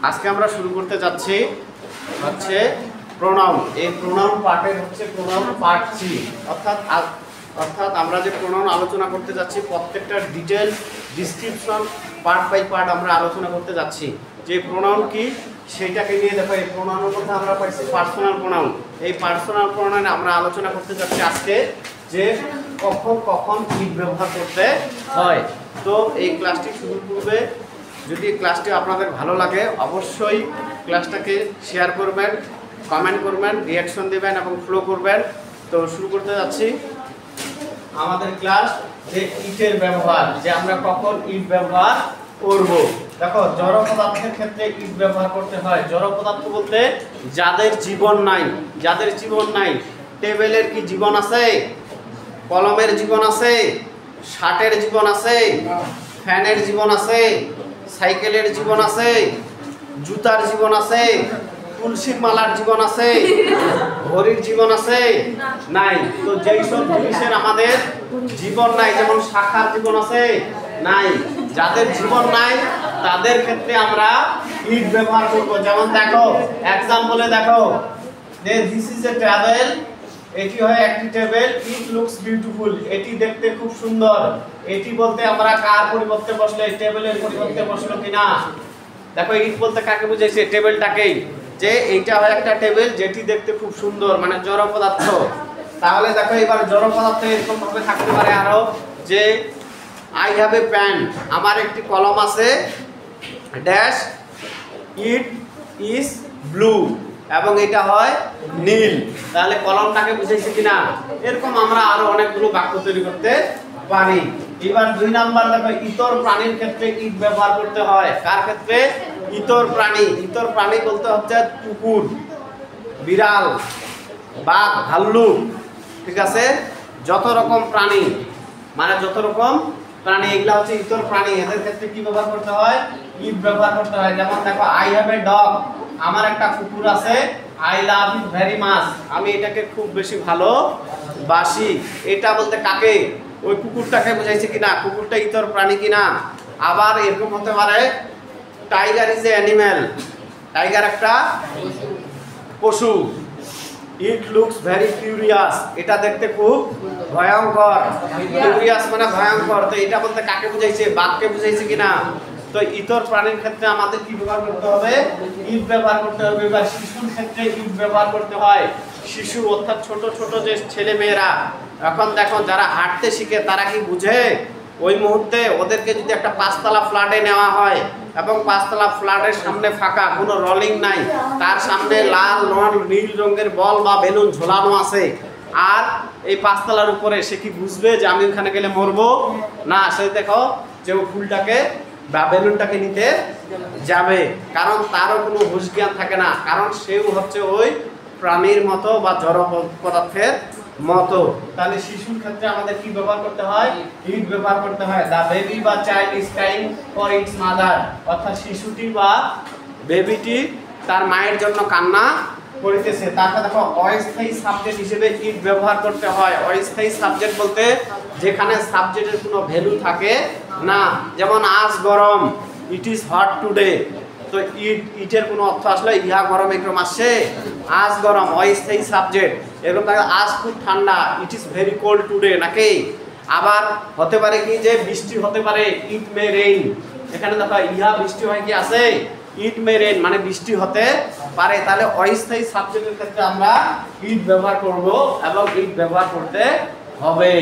আজকে আমরা শুরু করতে যাচ্ছি হচ্ছে প্রোনাউন। এই প্রোনাউন পার্টের হচ্ছে প্রোনাউন পার্ট 3, অর্থাৎ আমরা যে প্রোনাউন আলোচনা করতে যাচ্ছি প্রত্যেকটা detail description part by part আমরা আলোচনা করতে যাচ্ছি। যে প্রোনাউন কি সেইটাকে নিয়ে দেখো, এই প্রোনাউনের মধ্যে আমরা পাইছি পার্সোনাল প্রোনাউন। এই পার্সোনাল প্রোনাউনে আমরা আলোচনা করতে যাচ্ছি আজকে যে কখন কখন ইট ব্যবহার করতে হয়। তো এই ক্লাসটি শুরুর পূর্বে যদি ক্লাসটি আপনাদের ভালো লাগে অবশ্যই ক্লাসটাকে শেয়ার করবেন, কমেন্ট করবেন, রিয়াকশন দেবেন এবং ফলো করবেন। তো শুরু করতে যাচ্ছি আমাদের ক্লাস, যে ইটের ব্যবহার, যে আমরা কখন ইট ব্যবহার করব। দেখো, জড় পদার্থের ক্ষেত্রে ইট ব্যবহার করতে হয়। জড় পদার্থ বলতে যাদের জীবন নাই, যাদের জীবন নাই। টেবিলের কি জীবন আছে? কলমের জীবন আছে? শার্টের জীবন আছে? ফ্যানের জীবন আছে? সাইকেলের জীবন আছে? জুতার জীবন আছে? তুলসীর মালার জীবন আছে? ঘড়ির জীবন আছে? নাই। তো যেই সব জিনিসের আমাদের জীবন নাই, যেমন শাখার জীবন আছে? নাই। যাদের জীবন নাই তাদের ক্ষেত্রে আমরা ইট ব্যবহার করব। যেমন দেখো, এক্সাম্পলে দেখো যে দিস ইজ এ টেবিল, এটি হয় একটি টেবিল। ইট লুকস বিউটিফুল, এটি দেখতে খুব সুন্দর। এটি বলতে আমরা কার পরিবর্তে বসলে, টেবিলের পরিবর্তে বসলো কিনা। দেখো, ইট বলতে কাকে বুঝাইছে? টেবিলটাকেই। যে এইটা হয় একটা টেবিল যেটি দেখতে খুব সুন্দর, মানে জড় পদার্থ। তাহলে দেখো, এবার জড় পদার্থ এরকম ভাবে থাকতে পারে আরো, যে আই হ্যাভ এ পেন, আমার একটি কলম আছে, ড্যাশ ইট ইজ ব্লু, এবং এটা হয় নীল। তাহলে কলমটাকে বুঝাইছে কিনা। এরকম আমরা আরো অনেকগুলো বাক্য তৈরি করতে পারি। এবার 2 নাম্বার দেখো, ইতর প্রাণীর ক্ষেত্রে ইট ব্যবহার করতে হয়। কার ক্ষেত্রে? ইতর প্রাণী। ইতর প্রাণী বলতে হচ্ছে কুকুর, বিড়াল, বাঘ, ভাল্লুক, ঠিক আছে? যত রকম প্রাণী, মানে যত রকম প্রাণী, এগুলা হচ্ছে ইতর প্রাণী। এদের ক্ষেত্রে কি ব্যবহার করতে হয়? ইট ব্যবহার করতে হয়। যেমন দেখো, আই হ্যাভ এ ডগ, আমার একটা কুকুর আছে। I love it very much, আমি এটাকে খুব বেশি ভালোবাসি। এটা বলতে কাকে? ওই কুকুরটাকে বুঝাইছে কিনা, কুকুরটা ইতর প্রাণী কিনা। আবার এরকম হতে পারে, tiger is a animal, tiger একটা পশু। ইট লুকস ভেরি কিউরিয়াস, এটা দেখতে খুব ভয়ঙ্কর। কিউরিয়াস মানে ভয়ঙ্কর। তো এটা বলতে কাকে বুঝাইছে? বাঘকে বুঝাইছে কিনা। তো ইতর প্রাণীর ক্ষেত্রে আমাদের কি ব্যবহার করতে হবে? ইট ব্যবহার করতে হবে। এবার শিশুর ক্ষেত্রে ইট ব্যবহার করতে হয়। শিশু অর্থাৎ ছোট ছোট যে ছেলে মেয়েরা, এখন দেখো যারা হাঁটতে শিখে তারা কি বুঝে? ওই মুহূর্তে ওদেরকে যদি একটা 5তলা ফ্ল্যাটে নেওয়া হয় এবং 5তলা ফ্ল্যাটের সামনে ফাঁকা, কোনো রলিং নাই, তার সামনে লাল নীল রঙের বল বা বেলুন ঝোলানো আছে, আর এই 5তলার উপরে, সে কি বুঝবে যে আমি ওখানে গেলে মরবো? না, সে দেখো যে ও ফুলটাকে বা বেলুনটাকে নিতে যাবে, কারণ তারও কোনো হুঁশ জ্ঞান থাকে না, কারণ সেও হচ্ছে ওই প্রাণীর মতো বা জড় পদার্থের মতো। তাহলে শিশুর ক্ষেত্রে আমাদের কি ব্যবহার করতে হয়? ইট ব্যবহার করতে হয়। দা বেবি বা child is crying for its mother, অর্থাৎ শিশুটি বা বেবিটি তার মায়ের জন্য কান্না করিতেছে। তারপর দেখো, অস্থায়ী সাবজেক্ট হিসেবে ইট ব্যবহার করতে হয়। অস্থায়ী সাবজেক্ট বলতে যেখানে সাবজেক্টের কোনো ভ্যালু থাকে না। যেমন আজ গরম, ইট ইজ হট টুডে। তো ইটের কোনো অর্থ আসলে ইহা গরম এরকম আসছে? আজ গরম অস্থায়ী সাবজেক্ট। এরকম থাকে আজ খুব ঠান্ডা, it is very cold today, নাকি? আবার হতে পারে কি যে বৃষ্টি হতে পারে, ইট মে রেইন। এখানে দেখো ইহা বৃষ্টি হয় কি আছে? ইট মে রেইন মানে বৃষ্টি হতে পারে। তাহলে অস্থায়ী সাবজেক্টের ক্ষেত্রে আমরা ইট ব্যবহার করব এবং ইট ব্যবহার করতে হবে।